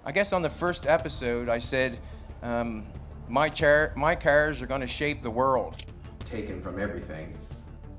I guess on the first episode, I said, my cars are gonna shape the world. Taken from everything.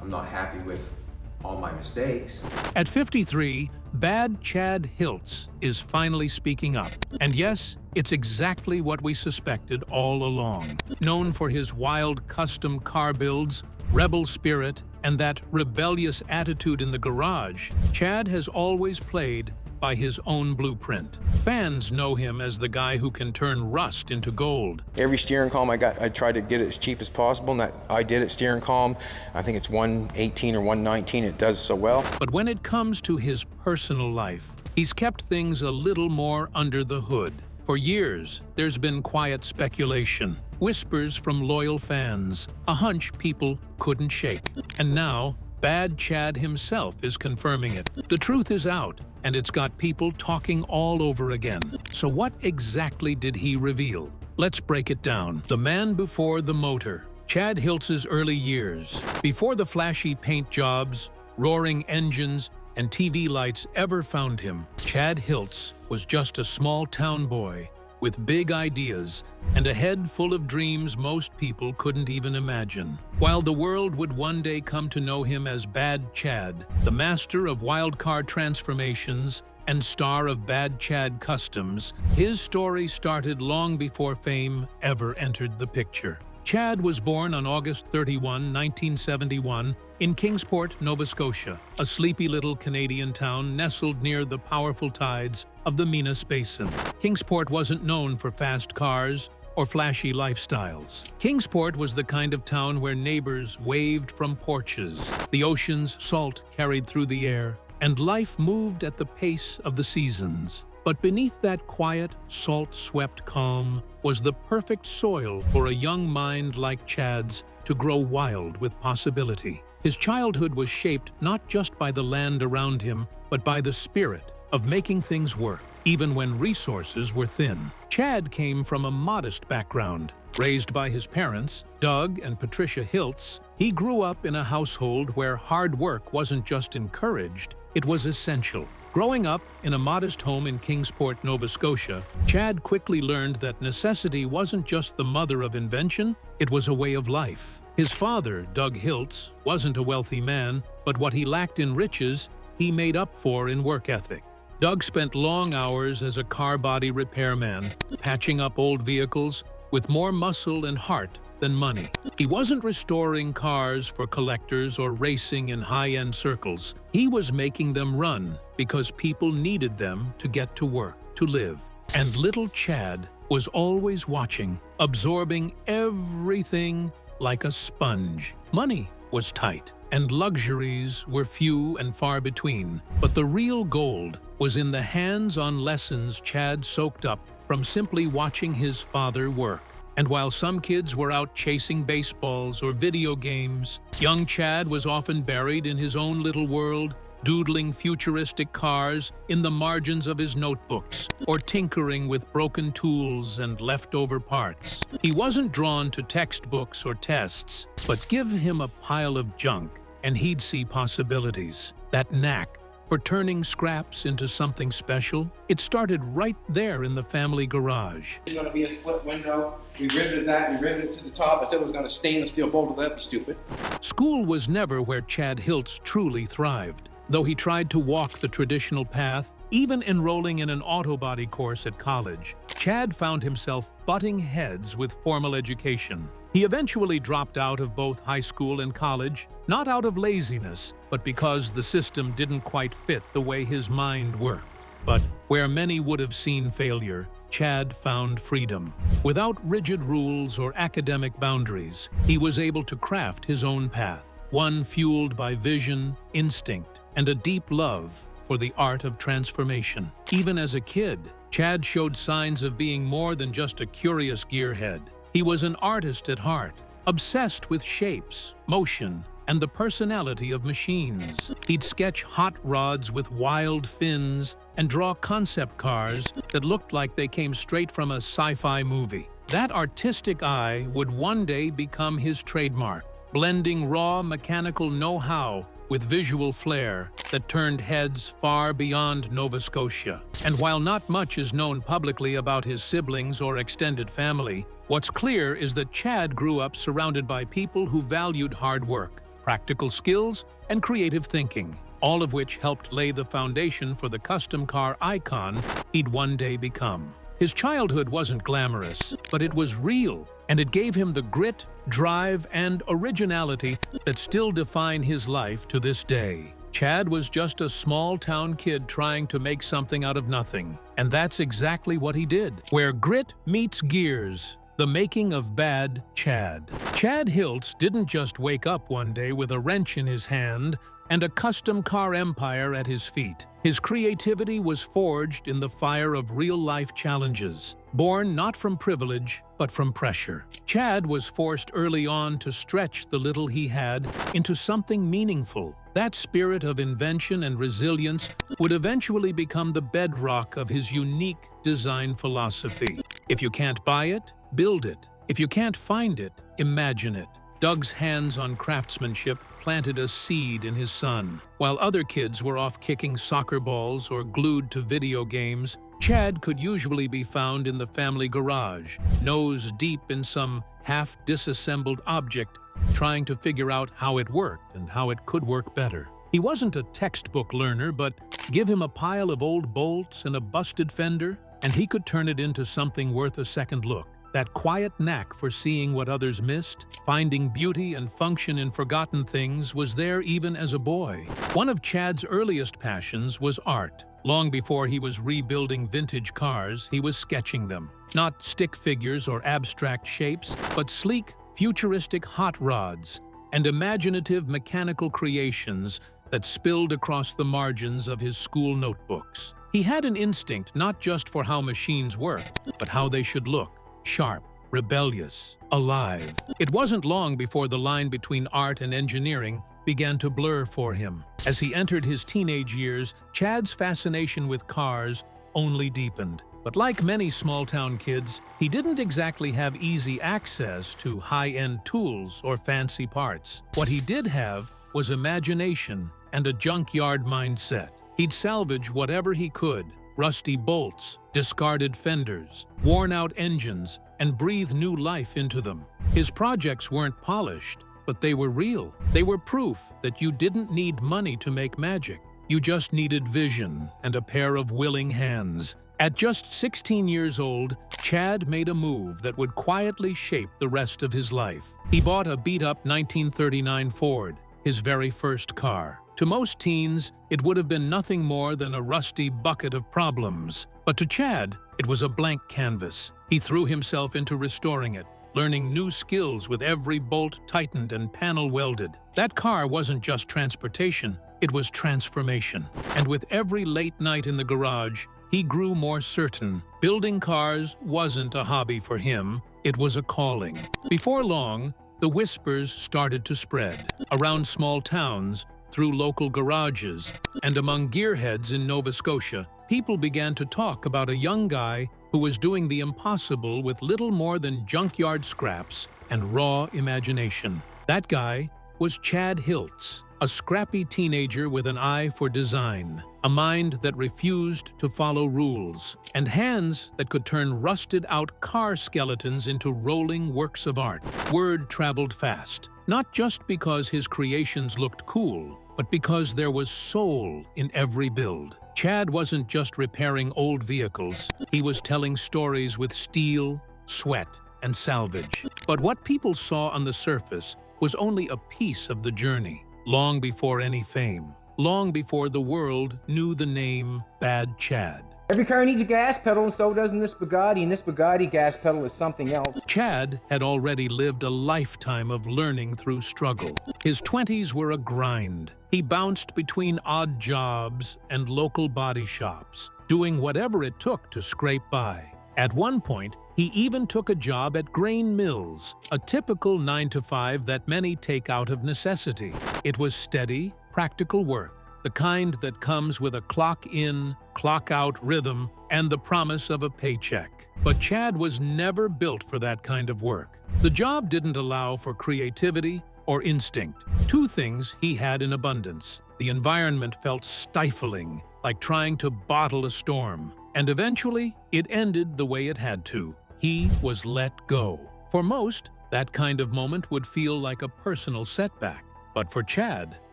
I'm not happy with all my mistakes. At 53, bad Chad Hiltz is finally speaking up. And yes, it's exactly what we suspected all along. Known for his wild custom car builds, rebel spirit, and that rebellious attitude in the garage, Chad has always played by his own blueprint. Fans know him as the guy who can turn rust into gold. Every steering column I got, I tried to get it as cheap as possible, and that I did it steering column. I think it's 118 or 119, it does so well. But when it comes to his personal life, he's kept things a little more under the hood. For years, there's been quiet speculation, whispers from loyal fans, a hunch people couldn't shake. And now, bad Chad himself is confirming it. The truth is out, and it's got people talking all over again. So what exactly did he reveal? Let's break it down. The man before the motor. Chad Hiltz's early years. Before the flashy paint jobs, roaring engines, and TV lights ever found him, Chad Hiltz was just a small town boy with big ideas and a head full of dreams most people couldn't even imagine. While the world would one day come to know him as Bad Chad, the master of wildcard transformations and star of Bad Chad Customs, his story started long before fame ever entered the picture. Chad was born on August 31, 1971, in Kingsport, Nova Scotia, a sleepy little Canadian town nestled near the powerful tides of the Minas Basin. Kingsport wasn't known for fast cars or flashy lifestyles. Kingsport was the kind of town where neighbors waved from porches, the ocean's salt carried through the air, and life moved at the pace of the seasons. But beneath that quiet, salt-swept calm was the perfect soil for a young mind like Chad's to grow wild with possibility. His childhood was shaped not just by the land around him, but by the spirit of making things work, even when resources were thin. Chad came from a modest background. Raised by his parents, Doug and Patricia Hiltz, he grew up in a household where hard work wasn't just encouraged, it was essential. Growing up in a modest home in Kingsport, Nova Scotia, Chad quickly learned that necessity wasn't just the mother of invention, it was a way of life. His father, Doug Hiltz, wasn't a wealthy man, but what he lacked in riches, he made up for in work ethic. Doug spent long hours as a car body repairman, patching up old vehicles with more muscle and heart than money. He wasn't restoring cars for collectors or racing in high-end circles. He was making them run because people needed them to get to work, to live. And little Chad was always watching, absorbing everything like a sponge. Money was tight, and luxuries were few and far between. But the real gold was in the hands-on lessons Chad soaked up from simply watching his father work. And while some kids were out chasing baseballs or video games, young Chad was often buried in his own little world, doodling futuristic cars in the margins of his notebooks, or tinkering with broken tools and leftover parts. He wasn't drawn to textbooks or tests, but give him a pile of junk, and he'd see possibilities. That knack for turning scraps into something special, it started right there in the family garage. It's going to be a split window. We riveted that, we riveted it to the top. I said it was going to stainless steel bolted up, you stupid. School was never where Chad Hiltz truly thrived. Though he tried to walk the traditional path, even enrolling in an auto body course at college, Chad found himself butting heads with formal education. He eventually dropped out of both high school and college, not out of laziness, but because the system didn't quite fit the way his mind worked. But where many would have seen failure, Chad found freedom. Without rigid rules or academic boundaries, he was able to craft his own path, one fueled by vision, instinct, and a deep love for the art of transformation. Even as a kid, Chad showed signs of being more than just a curious gearhead. He was an artist at heart, obsessed with shapes, motion, and the personality of machines. He'd sketch hot rods with wild fins and draw concept cars that looked like they came straight from a sci-fi movie. That artistic eye would one day become his trademark, blending raw mechanical know-how with visual flair that turned heads far beyond Nova Scotia. And while not much is known publicly about his siblings or extended family, what's clear is that Chad grew up surrounded by people who valued hard work, practical skills, and creative thinking, all of which helped lay the foundation for the custom car icon he'd one day become. His childhood wasn't glamorous, but it was real, and it gave him the grit, drive, and originality that still define his life to this day. Chad was just a small-town kid trying to make something out of nothing, and that's exactly what he did. Where grit meets gears, the making of Bad Chad. Chad Hiltz didn't just wake up one day with a wrench in his hand and a custom car empire at his feet. His creativity was forged in the fire of real-life challenges, born not from privilege, but from pressure. Chad was forced early on to stretch the little he had into something meaningful. That spirit of invention and resilience would eventually become the bedrock of his unique design philosophy. If you can't buy it, build it. If you can't find it, imagine it. Doug's hands on craftsmanship planted a seed in his son. While other kids were off kicking soccer balls or glued to video games, Chad could usually be found in the family garage, nose deep in some half-disassembled object, trying to figure out how it worked and how it could work better. He wasn't a textbook learner, but give him a pile of old bolts and a busted fender, and he could turn it into something worth a second look. That quiet knack for seeing what others missed, finding beauty and function in forgotten things, was there even as a boy. One of Chad's earliest passions was art. Long before he was rebuilding vintage cars, he was sketching them. Not stick figures or abstract shapes, but sleek, futuristic hot rods and imaginative mechanical creations that spilled across the margins of his school notebooks. He had an instinct not just for how machines worked, but how they should look. Sharp, rebellious, alive. It wasn't long before the line between art and engineering began to blur for him. As he entered his teenage years, Chad's fascination with cars only deepened. But like many small-town kids, he didn't exactly have easy access to high-end tools or fancy parts. What he did have was imagination and a junkyard mindset. He'd salvage whatever he could: rusty bolts, discarded fenders, worn-out engines, and breathe new life into them. His projects weren't polished, but they were real. They were proof that you didn't need money to make magic. You just needed vision and a pair of willing hands. At just 16 years old, Chad made a move that would quietly shape the rest of his life. He bought a beat-up 1939 Ford, his very first car. To most teens, it would have been nothing more than a rusty bucket of problems. But to Chad, it was a blank canvas. He threw himself into restoring it, learning new skills with every bolt tightened and panel welded. That car wasn't just transportation, it was transformation. And with every late night in the garage, he grew more certain. Building cars wasn't a hobby for him, it was a calling. Before long, the whispers started to spread. Around small towns, through local garages, and among gearheads in Nova Scotia, people began to talk about a young guy who was doing the impossible with little more than junkyard scraps and raw imagination. That guy was Chad Hiltz, a scrappy teenager with an eye for design, a mind that refused to follow rules, and hands that could turn rusted-out car skeletons into rolling works of art. Word traveled fast, not just because his creations looked cool, but because there was soul in every build. Chad wasn't just repairing old vehicles, he was telling stories with steel, sweat, and salvage. But what people saw on the surface was only a piece of the journey. Long before any fame, long before the world knew the name Bad Chad. Every car needs a gas pedal, and so doesn't this Bugatti, and this Bugatti gas pedal is something else. Chad had already lived a lifetime of learning through struggle. His 20s were a grind. He bounced between odd jobs and local body shops, doing whatever it took to scrape by. At one point, he even took a job at grain mills, a typical 9-to-5 that many take out of necessity. It was steady, practical work, the kind that comes with a clock-in, clock-out rhythm and the promise of a paycheck. But Chad was never built for that kind of work. The job didn't allow for creativity or instinct. Two things he had in abundance. The environment felt stifling, like trying to bottle a storm. And eventually, it ended the way it had to. He was let go. For most, that kind of moment would feel like a personal setback. But for Chad,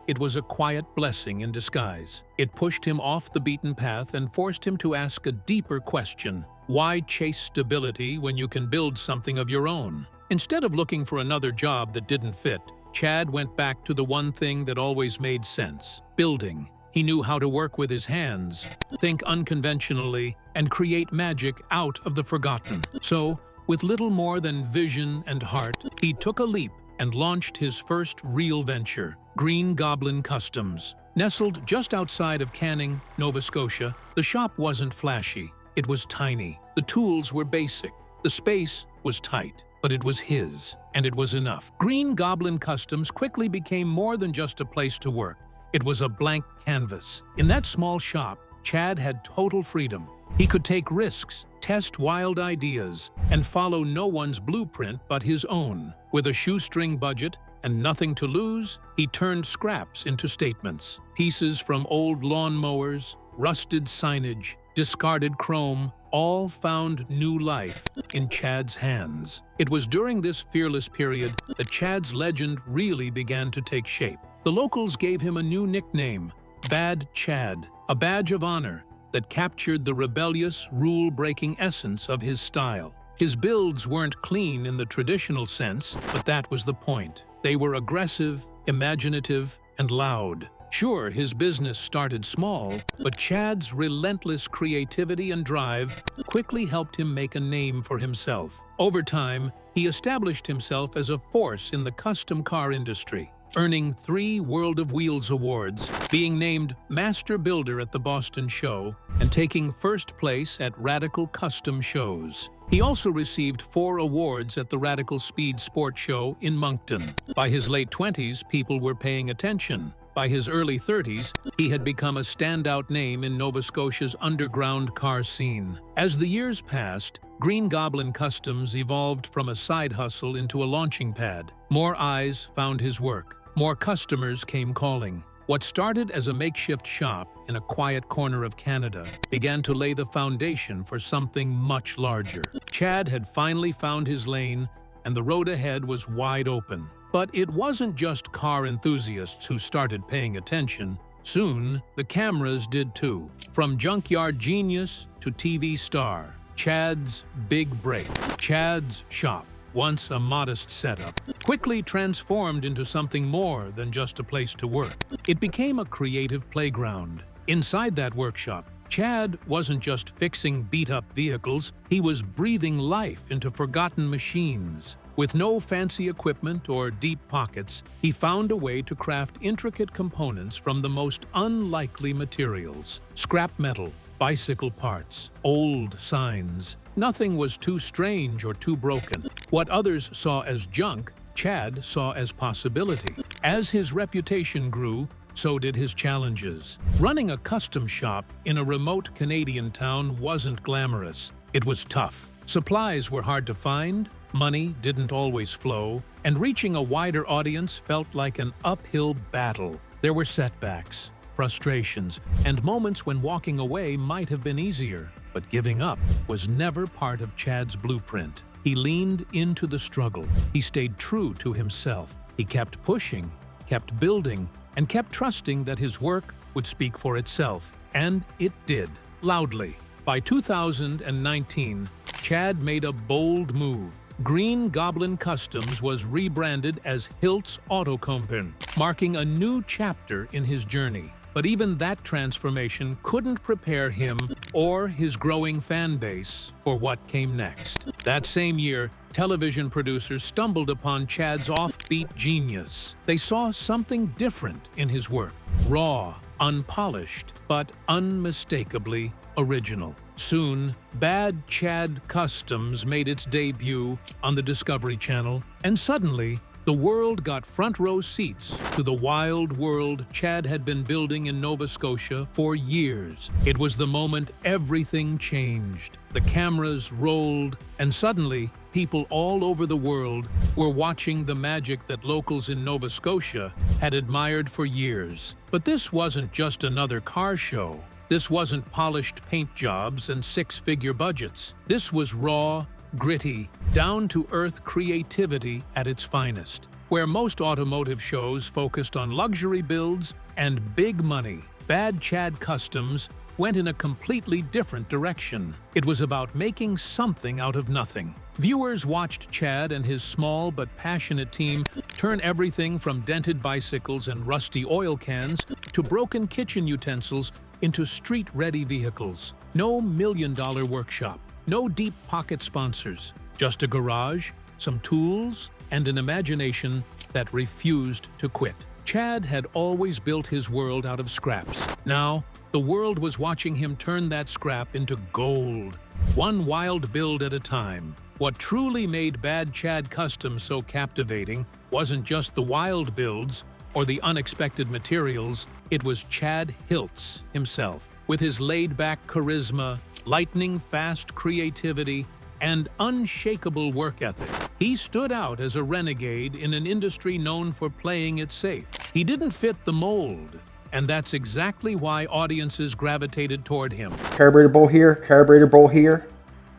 it was a quiet blessing in disguise. It pushed him off the beaten path and forced him to ask a deeper question. Why chase stability when you can build something of your own? Instead of looking for another job that didn't fit, Chad went back to the one thing that always made sense: building. He knew how to work with his hands, think unconventionally, and create magic out of the forgotten. So, with little more than vision and heart, he took a leap and launched his first real venture, Green Goblin Customs. Nestled just outside of Canning, Nova Scotia, the shop wasn't flashy. It was tiny. The tools were basic. The space was tight. But it was his, and it was enough. Green Goblin Customs quickly became more than just a place to work. It was a blank canvas. In that small shop, Chad had total freedom. He could take risks, test wild ideas, and follow no one's blueprint but his own. With a shoestring budget and nothing to lose, he turned scraps into statements. Pieces from old lawnmowers, rusted signage, discarded chrome, all found new life in Chad's hands. It was during this fearless period that Chad's legend really began to take shape. The locals gave him a new nickname, Bad Chad, a badge of honor that captured the rebellious, rule-breaking essence of his style. His builds weren't clean in the traditional sense, but that was the point. They were aggressive, imaginative, and loud. Sure, his business started small, but Chad's relentless creativity and drive quickly helped him make a name for himself. Over time, he established himself as a force in the custom car industry, earning 3 World of Wheels awards, being named Master Builder at the Boston Show, and taking first place at Radical Custom Shows. He also received 4 awards at the Radical Speed Sport Show in Moncton. By his late 20s, people were paying attention. By his early 30s, he had become a standout name in Nova Scotia's underground car scene. As the years passed, Green Goblin Customs evolved from a side hustle into a launching pad. More eyes found his work. More customers came calling. What started as a makeshift shop in a quiet corner of Canada began to lay the foundation for something much larger. Chad had finally found his lane, and the road ahead was wide open. But it wasn't just car enthusiasts who started paying attention. Soon, the cameras did too. From junkyard genius to TV star, Chad's big break. Chad's shop, once a modest setup, quickly transformed into something more than just a place to work. It became a creative playground. Inside that workshop, Chad wasn't just fixing beat-up vehicles, he was breathing life into forgotten machines. With no fancy equipment or deep pockets, he found a way to craft intricate components from the most unlikely materials. Scrap metal, bicycle parts, old signs. Nothing was too strange or too broken. What others saw as junk, Chad saw as possibility. As his reputation grew, so did his challenges. Running a custom shop in a remote Canadian town wasn't glamorous. It was tough. Supplies were hard to find, money didn't always flow, and reaching a wider audience felt like an uphill battle. There were setbacks, frustrations, and moments when walking away might have been easier. But giving up was never part of Chad's blueprint. He leaned into the struggle. He stayed true to himself. He kept pushing, kept building, and kept trusting that his work would speak for itself. And it did, loudly. By 2019, Chad made a bold move. Green Goblin Customs was rebranded as Hiltz Autokompen, marking a new chapter in his journey. But even that transformation couldn't prepare him or his growing fan base for what came next. That same year, television producers stumbled upon Chad's offbeat genius. They saw something different in his work, raw, unpolished, but unmistakably original. Soon, Bad Chad Customs made its debut on the Discovery Channel, and suddenly, the world got front-row seats to the wild world Chad had been building in Nova Scotia for years. It was the moment everything changed. The cameras rolled, and suddenly, people all over the world were watching the magic that locals in Nova Scotia had admired for years. But this wasn't just another car show. This wasn't polished paint jobs and six-figure budgets. This was raw, gritty, down-to-earth creativity at its finest. Where most automotive shows focused on luxury builds and big money, Bad Chad Customs went in a completely different direction. It was about making something out of nothing. Viewers watched Chad and his small but passionate team turn everything from dented bicycles and rusty oil cans to broken kitchen utensils into street-ready vehicles. No million-dollar workshop, no deep-pocket sponsors, just a garage, some tools, and an imagination that refused to quit. Chad had always built his world out of scraps. Now, the world was watching him turn that scrap into gold, one wild build at a time. What truly made Bad Chad Customs so captivating wasn't just the wild builds or the unexpected materials, it was Chad Hiltz himself. With his laid-back charisma, lightning-fast creativity, and unshakable work ethic, he stood out as a renegade in an industry known for playing it safe. He didn't fit the mold, and that's exactly why audiences gravitated toward him. Carburetor bowl here,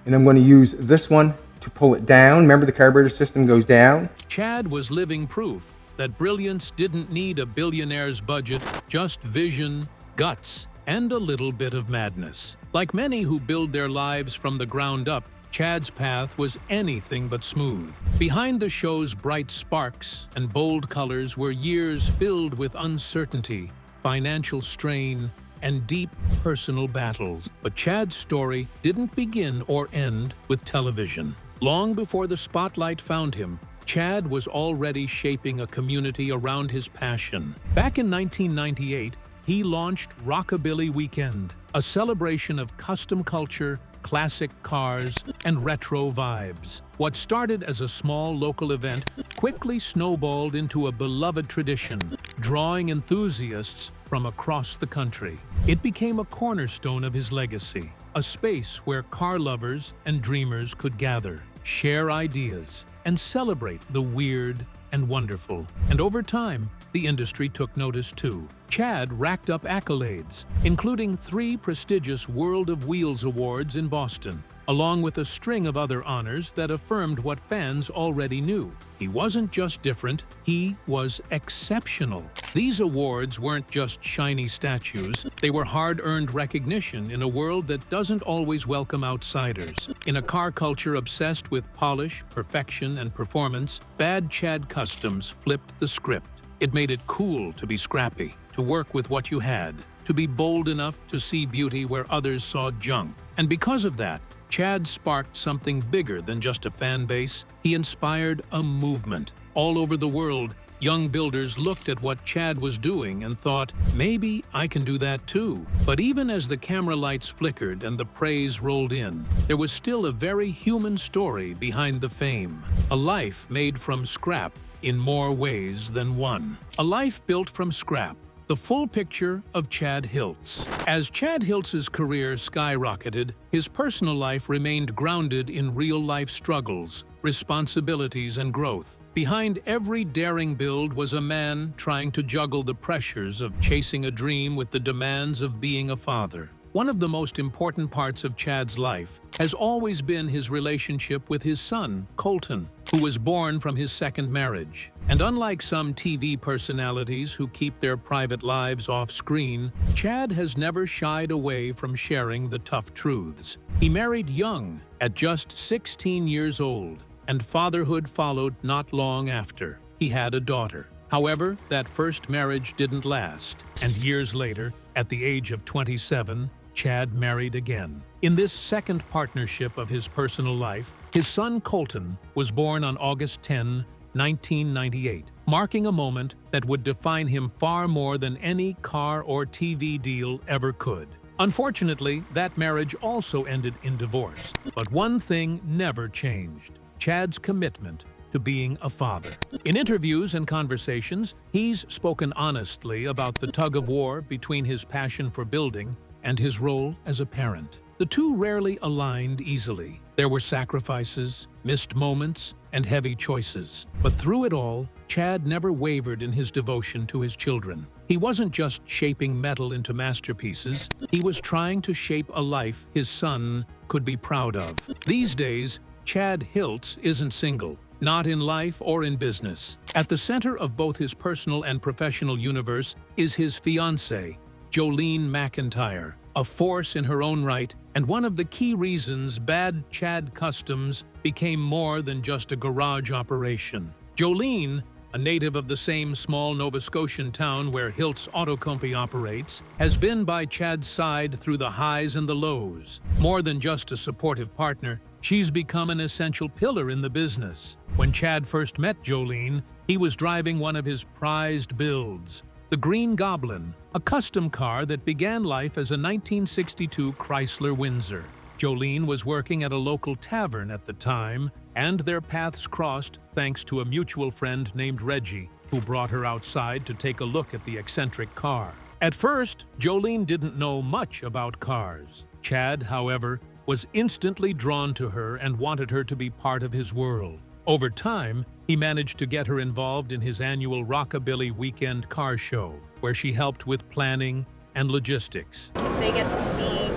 and I'm going to use this one to pull it down. Remember, the carburetor system goes down. Chad was living proof that brilliance didn't need a billionaire's budget, just vision, guts, and a little bit of madness. Like many who build their lives from the ground up, Chad's path was anything but smooth. Behind the show's bright sparks and bold colors were years filled with uncertainty, financial strain, and deep personal battles. But Chad's story didn't begin or end with television. Long before the spotlight found him, Chad was already shaping a community around his passion. Back in 1998, he launched Rockabilly Weekend, a celebration of custom culture, classic cars, and retro vibes. What started as a small local event quickly snowballed into a beloved tradition, drawing enthusiasts from across the country. It became a cornerstone of his legacy, a space where car lovers and dreamers could gather, share ideas, and celebrate the weird and wonderful. And over time, the industry took notice too. Chad racked up accolades, including 3 prestigious World of Wheels awards in Boston, along with a string of other honors that affirmed what fans already knew. He wasn't just different, he was exceptional. These awards weren't just shiny statues, they were hard-earned recognition in a world that doesn't always welcome outsiders. In a car culture obsessed with polish, perfection, and performance, Bad Chad Customs flipped the script. It made it cool to be scrappy, to work with what you had, to be bold enough to see beauty where others saw junk. And because of that, Chad sparked something bigger than just a fan base. He inspired a movement. All over the world, young builders looked at what Chad was doing and thought, maybe I can do that too. But even as the camera lights flickered and the praise rolled in, there was still a very human story behind the fame. A life made from scrap in more ways than one. A life built from scrap. The full picture of Chad Hiltz. As Chad Hiltz's career skyrocketed, his personal life remained grounded in real-life struggles, responsibilities, and growth. Behind every daring build was a man trying to juggle the pressures of chasing a dream with the demands of being a father. One of the most important parts of Chad's life has always been his relationship with his son, Colton, who was born from his second marriage. And unlike some TV personalities who keep their private lives off-screen, Chad has never shied away from sharing the tough truths. He married young, at just 16 years old, and fatherhood followed not long after. He had a daughter. However, that first marriage didn't last, and years later, at the age of 27, Chad married again. In this second partnership of his personal life, his son Colton was born on August 10, 1998, marking a moment that would define him far more than any car or TV deal ever could. Unfortunately, that marriage also ended in divorce. But one thing never changed: Chad's commitment to being a father. In interviews and conversations, he's spoken honestly about the tug-of-war between his passion for building and his role as a parent. The two rarely aligned easily. There were sacrifices, missed moments, and heavy choices. But through it all, Chad never wavered in his devotion to his children. He wasn't just shaping metal into masterpieces, he was trying to shape a life his son could be proud of. These days, Chad Hiltz isn't single, not in life or in business. At the center of both his personal and professional universe is his fiancée, Jolene McIntyre, a force in her own right and one of the key reasons Bad Chad Customs became more than just a garage operation. Jolene, a native of the same small Nova Scotian town where Hiltz Auto Company operates, has been by Chad's side through the highs and the lows. More than just a supportive partner, she's become an essential pillar in the business. When Chad first met Jolene, he was driving one of his prized builds, the Green Goblin, a custom car that began life as a 1962 Chrysler Windsor. Jolene was working at a local tavern at the time, and their paths crossed thanks to a mutual friend named Reggie, who brought her outside to take a look at the eccentric car. At first, Jolene didn't know much about cars. Chad, however, was instantly drawn to her and wanted her to be part of his world. Over time, he managed to get her involved in his annual Rockabilly Weekend car show, where she helped with planning and logistics. If they get to see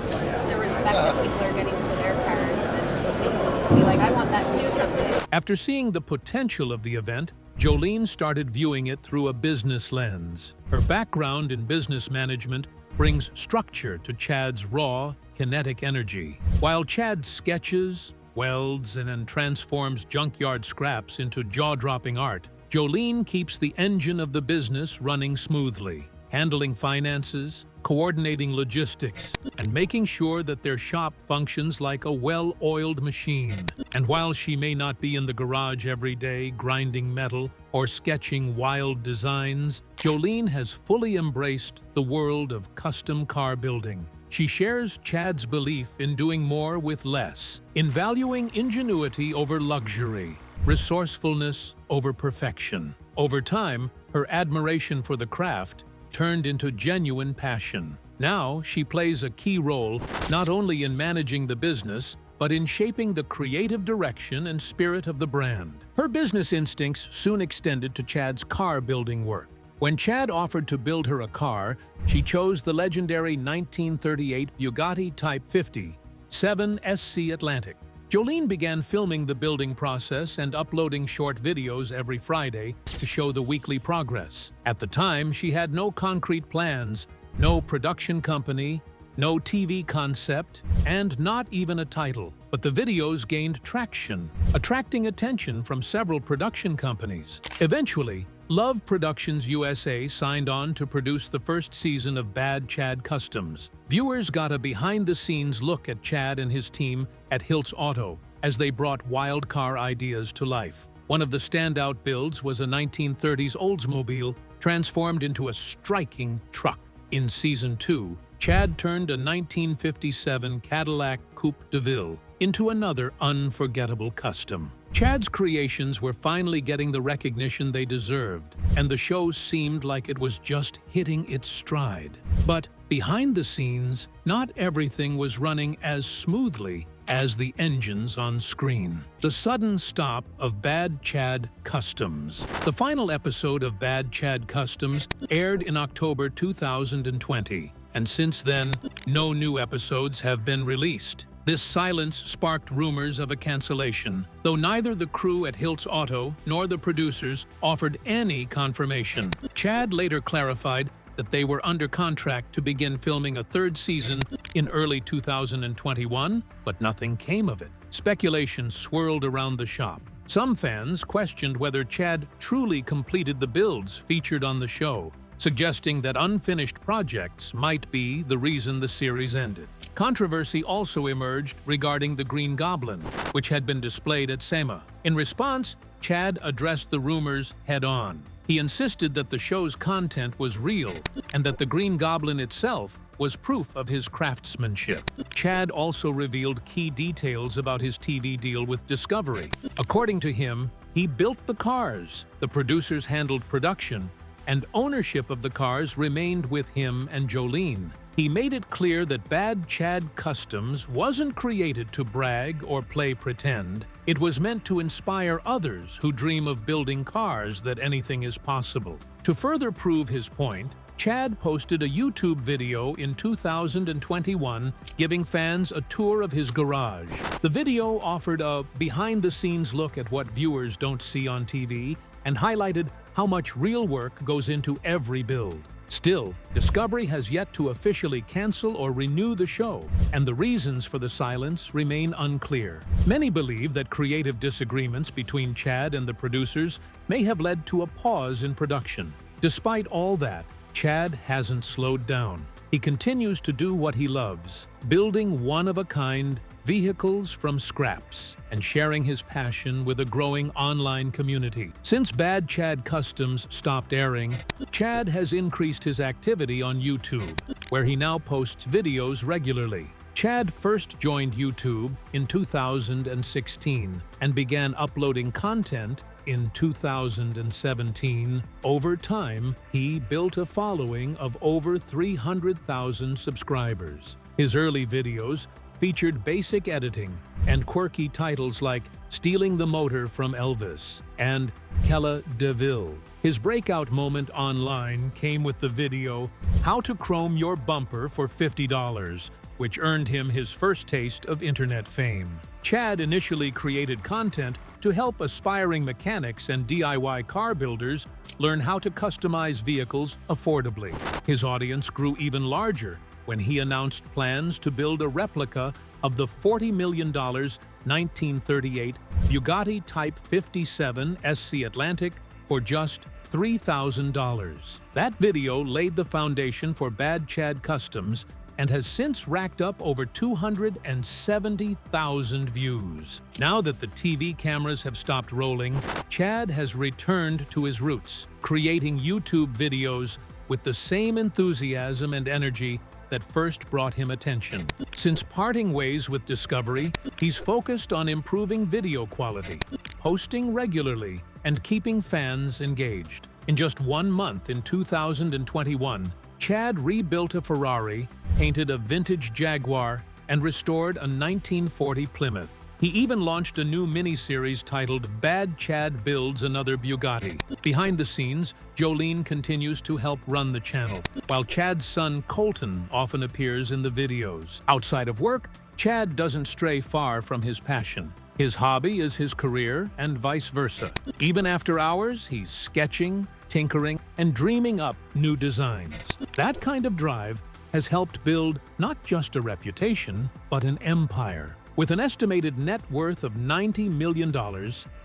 the respect that people are getting for their cars, then they can be like, I want that too someday. After seeing the potential of the event, Jolene started viewing it through a business lens. Her background in business management brings structure to Chad's raw, kinetic energy. While Chad sketches, welds, and then transforms junkyard scraps into jaw-dropping art, Jolene keeps the engine of the business running smoothly, handling finances, coordinating logistics, and making sure that their shop functions like a well-oiled machine. And while she may not be in the garage every day grinding metal or sketching wild designs, Jolene has fully embraced the world of custom car building. She shares Chad's belief in doing more with less, in valuing ingenuity over luxury, resourcefulness over perfection. Over time, her admiration for the craft turned into genuine passion. Now, she plays a key role not only in managing the business, but in shaping the creative direction and spirit of the brand. Her business instincts soon extended to Chad's car-building work. When Chad offered to build her a car, she chose the legendary 1938 Bugatti Type 50 7 SC Atlantic. Jolene began filming the building process and uploading short videos every Friday to show the weekly progress. At the time, she had no concrete plans, no production company, no TV concept, and not even a title. But the videos gained traction, attracting attention from several production companies. Eventually, Love Productions USA signed on to produce the first season of Bad Chad Customs. Viewers got a behind-the-scenes look at Chad and his team at Hiltz Auto as they brought wild car ideas to life. One of the standout builds was a 1930s Oldsmobile transformed into a striking truck. In Season 2, Chad turned a 1957 Cadillac Coupe de Ville into another unforgettable custom. Chad's creations were finally getting the recognition they deserved, and the show seemed like it was just hitting its stride. But behind the scenes, not everything was running as smoothly as the engines on screen. The sudden stop of Bad Chad Customs. The final episode of Bad Chad Customs aired in October 2020, and since then, no new episodes have been released. This silence sparked rumors of a cancellation, though neither the crew at Hiltz Auto nor the producers offered any confirmation. Chad later clarified that they were under contract to begin filming a third season in early 2021, but nothing came of it. Speculation swirled around the shop. Some fans questioned whether Chad truly completed the builds featured on the show, suggesting that unfinished projects might be the reason the series ended. Controversy also emerged regarding the Green Goblin, which had been displayed at SEMA. In response, Chad addressed the rumors head-on. He insisted that the show's content was real and that the Green Goblin itself was proof of his craftsmanship. Chad also revealed key details about his TV deal with Discovery. According to him, he built the cars, the producers handled production, and ownership of the cars remained with him and Jolene. he made it clear that Bad Chad Customs wasn't created to brag or play pretend. It was meant to inspire others who dream of building cars that anything is possible. To further prove his point, Chad posted a YouTube video in 2021 giving fans a tour of his garage. The video offered a behind-the-scenes look at what viewers don't see on TV and highlighted how much real work goes into every build. Still, Discovery has yet to officially cancel or renew the show, and the reasons for the silence remain unclear. Many believe that creative disagreements between Chad and the producers may have led to a pause in production. Despite all that, Chad hasn't slowed down. He continues to do what he loves, building one-of-a-kind vehicles from scraps and sharing his passion with a growing online community. Since Bad Chad Customs stopped airing, Chad has increased his activity on YouTube, where he now posts videos regularly. Chad first joined YouTube in 2016 and began uploading content in 2017. Over time, he built a following of over 300,000 subscribers. His early videos featured basic editing and quirky titles like Stealing the Motor from Elvis and Kella DeVille. His breakout moment online came with the video How to Chrome Your Bumper for $50, which earned him his first taste of internet fame. Chad initially created content to help aspiring mechanics and DIY car builders learn how to customize vehicles affordably. His audience grew even larger when he announced plans to build a replica of the $40 million 1938 Bugatti Type 57 SC Atlantic for just $3,000. That video laid the foundation for Bad Chad Customs and has since racked up over 270,000 views. Now that the TV cameras have stopped rolling, Chad has returned to his roots, creating YouTube videos with the same enthusiasm and energy that first brought him attention. Since parting ways with Discovery, he's focused on improving video quality, posting regularly, and keeping fans engaged. In just 1 month in 2021, Chad rebuilt a Ferrari, painted a vintage Jaguar, and restored a 1940 Plymouth. He even launched a new miniseries titled Bad Chad Builds Another Bugatti. Behind the scenes, Jolene continues to help run the channel, while Chad's son Colton often appears in the videos. Outside of work, Chad doesn't stray far from his passion. His hobby is his career and vice versa. Even after hours, he's sketching, tinkering, and dreaming up new designs. That kind of drive has helped build not just a reputation, but an empire. With an estimated net worth of $90 million,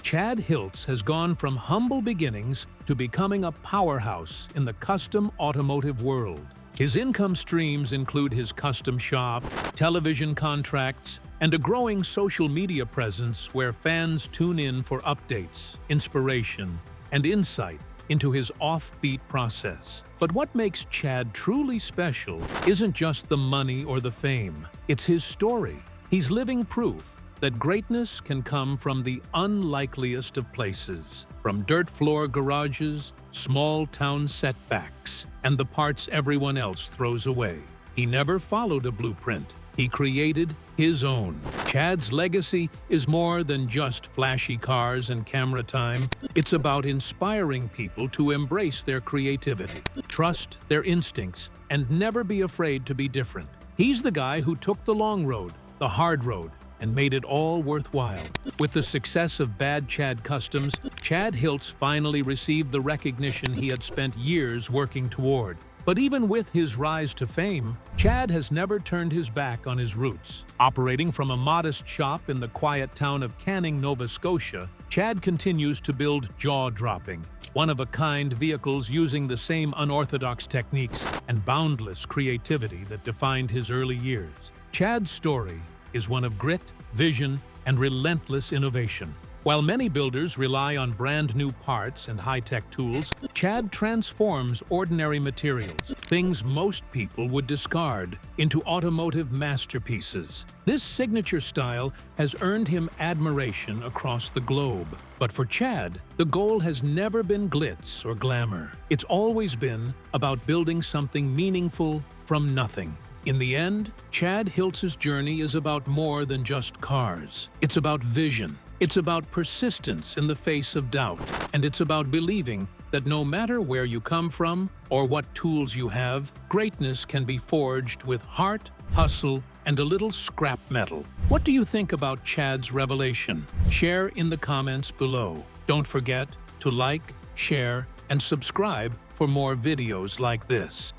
Chad Hiltz has gone from humble beginnings to becoming a powerhouse in the custom automotive world. His income streams include his custom shop, television contracts, and a growing social media presence where fans tune in for updates, inspiration, and insight into his offbeat process. But what makes Chad truly special isn't just the money or the fame, it's his story. He's living proof that greatness can come from the unlikeliest of places, from dirt floor garages, small town setbacks, and the parts everyone else throws away. He never followed a blueprint. He created his own. Chad's legacy is more than just flashy cars and camera time. It's about inspiring people to embrace their creativity, trust their instincts, and never be afraid to be different. He's the guy who took the long road, the hard road, and made it all worthwhile. With the success of Bad Chad Customs, Chad Hiltz finally received the recognition he had spent years working toward. But even with his rise to fame, Chad has never turned his back on his roots. Operating from a modest shop in the quiet town of Canning, Nova Scotia, Chad continues to build jaw-dropping, one-of-a-kind vehicles using the same unorthodox techniques and boundless creativity that defined his early years. Chad's story is one of grit, vision, and relentless innovation. While many builders rely on brand-new parts and high-tech tools, Chad transforms ordinary materials, things most people would discard, into automotive masterpieces. This signature style has earned him admiration across the globe. But for Chad, the goal has never been glitz or glamour. It's always been about building something meaningful, from nothing. In the end, Chad Hiltz's journey is about more than just cars. It's about vision. It's about persistence in the face of doubt. And it's about believing that no matter where you come from or what tools you have, greatness can be forged with heart, hustle, and a little scrap metal. What do you think about Chad's revelation? Share in the comments below. Don't forget to like, share, and subscribe for more videos like this.